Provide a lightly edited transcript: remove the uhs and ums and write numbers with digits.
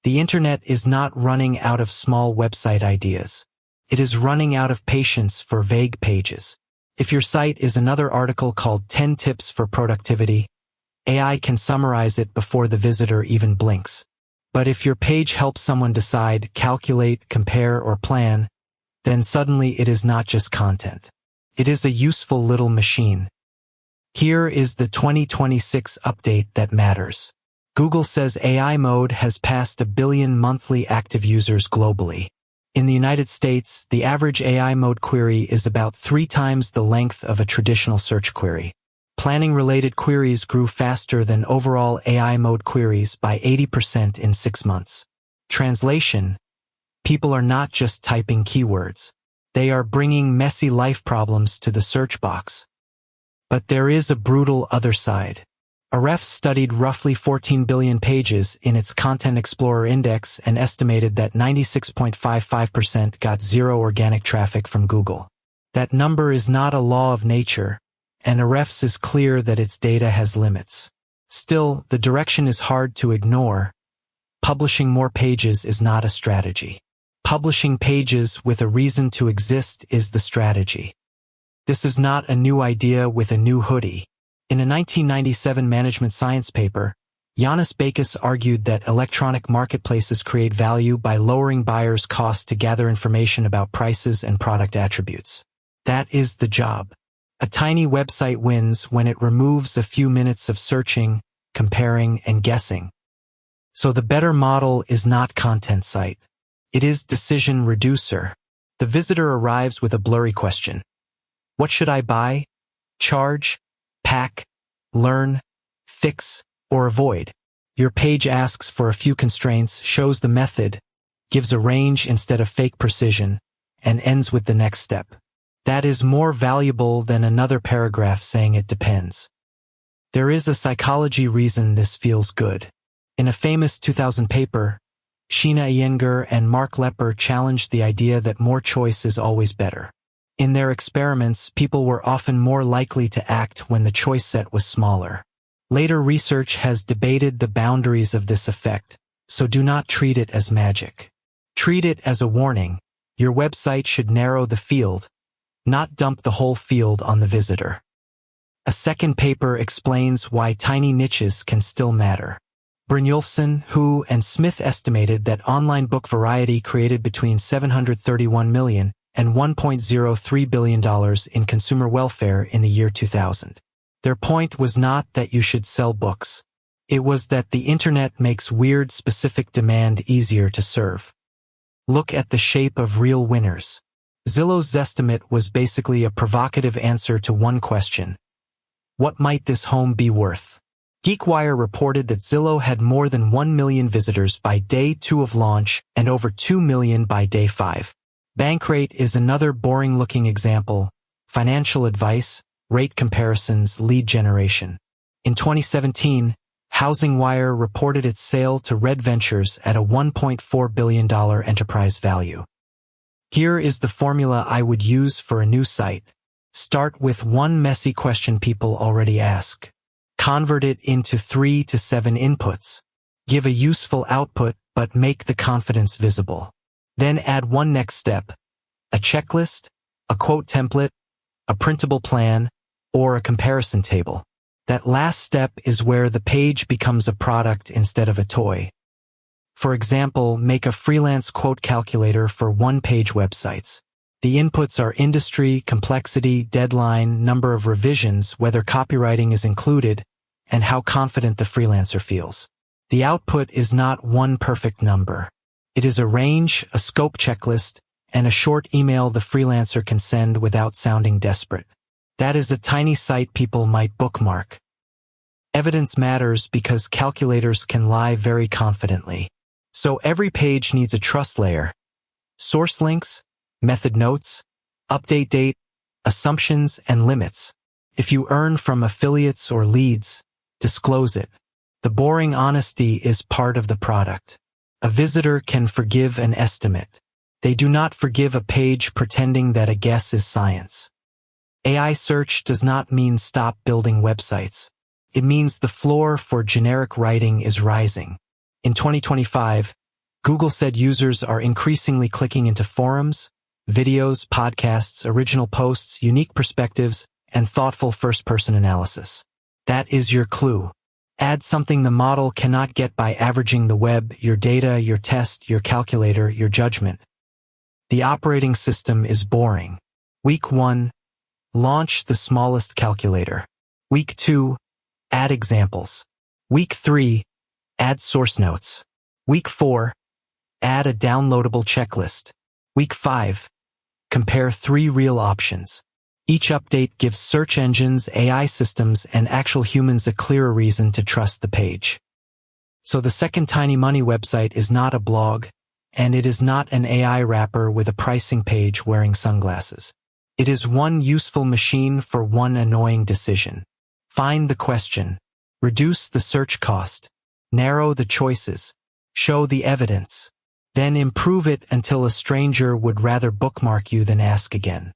The internet is not running out of small website ideas. It is running out of patience for vague pages. If your site is another article called 10 Tips for Productivity, AI can summarize it before the visitor even blinks. But if your page helps someone decide, calculate, compare, or plan, then suddenly it is not just content. It is a useful little machine. Here is the 2026 update that matters. Google says AI mode has passed 1 billion monthly active users globally. In the United States, the average AI mode query is about 3 times the length of a traditional search query. Planning-related queries grew faster than overall AI mode queries by 80% in 6 months. Translation: people are not just typing keywords. They are bringing messy life problems to the search box. But there is a brutal other side. Ahrefs studied roughly 14 billion pages in its Content Explorer index and estimated that 96.55% got zero organic traffic from Google. That number is not a law of nature, and Ahrefs is clear that its data has limits. Still, the direction is hard to ignore. Publishing more pages is not a strategy. Publishing pages with a reason to exist is the strategy. This is not a new idea with a new hoodie. In a 1997 management science paper, Yannis Bakis argued that electronic marketplaces create value by lowering buyers' costs to gather information about prices and product attributes. That is the job. A tiny website wins when it removes a few minutes of searching, comparing, and guessing. So the better model is not content site. It is decision reducer. The visitor arrives with a blurry question. What should I buy? Charge? Pack? Learn? Fix? Or avoid? Your page asks for a few constraints, shows the method, gives a range instead of fake precision, and ends with the next step. That is more valuable than another paragraph saying it depends. There is a psychology reason this feels good. In a famous 2000 paper, Sheena Iyengar and Mark Lepper challenged the idea that more choice is always better. In their experiments, people were often more likely to act when the choice set was smaller. Later research has debated the boundaries of this effect, so do not treat it as magic. Treat it as a warning. Your website should narrow the field, not dump the whole field on the visitor. A second paper explains why tiny niches can still matter. Brynjolfsson, Hu, and Smith estimated that online book variety created between $731 million and $1.03 billion in consumer welfare in the year 2000. Their point was not that you should sell books. It was that the internet makes weird specific demand easier to serve. Look at the shape of real winners. Zillow's Zestimate was basically a provocative answer to one question. What might this home be worth? GeekWire reported that Zillow had more than 1 million visitors by day 2 of launch and over 2 million by day 5. Bankrate is another boring-looking example: financial advice, rate comparisons, lead generation. In 2017, HousingWire reported its sale to Red Ventures at a $1.4 billion enterprise value. Here is the formula I would use for a new site. Start with one messy question people already ask. Convert it into 3 to 7 inputs. Give a useful output, but make the confidence visible. Then add one next step: a checklist, a quote template, a printable plan, or a comparison table. That last step is where the page becomes a product instead of a toy. For example, make a freelance quote calculator for one-page websites. The inputs are industry, complexity, deadline, number of revisions, whether copywriting is included, and how confident the freelancer feels. The output is not one perfect number. It is a range, a scope checklist, and a short email the freelancer can send without sounding desperate. That is a tiny site people might bookmark. Evidence matters because calculators can lie very confidently. So every page needs a trust layer. Source links, method notes, update date, assumptions, and limits. If you earn from affiliates or leads, disclose it. The boring honesty is part of the product. A visitor can forgive an estimate. They do not forgive a page pretending that a guess is science. AI search does not mean stop building websites. It means the floor for generic writing is rising. In 2025, Google said users are increasingly clicking into forums, videos, podcasts, original posts, unique perspectives, and thoughtful first-person analysis. That is your clue. Add something the model cannot get by averaging the web, your data, your test, your calculator, your judgment. The operating system is boring. Week 1, launch the smallest calculator. Week 2, add examples. Week 3, add source notes. Week 4, add a downloadable checklist. Week 5, compare 3 real options. Each update gives search engines, AI systems, and actual humans a clearer reason to trust the page. So the second Tiny Money website is not a blog, and it is not an AI wrapper with a pricing page wearing sunglasses. It is one useful machine for one annoying decision. Find the question, reduce the search cost, narrow the choices, show the evidence, then improve it until a stranger would rather bookmark you than ask again.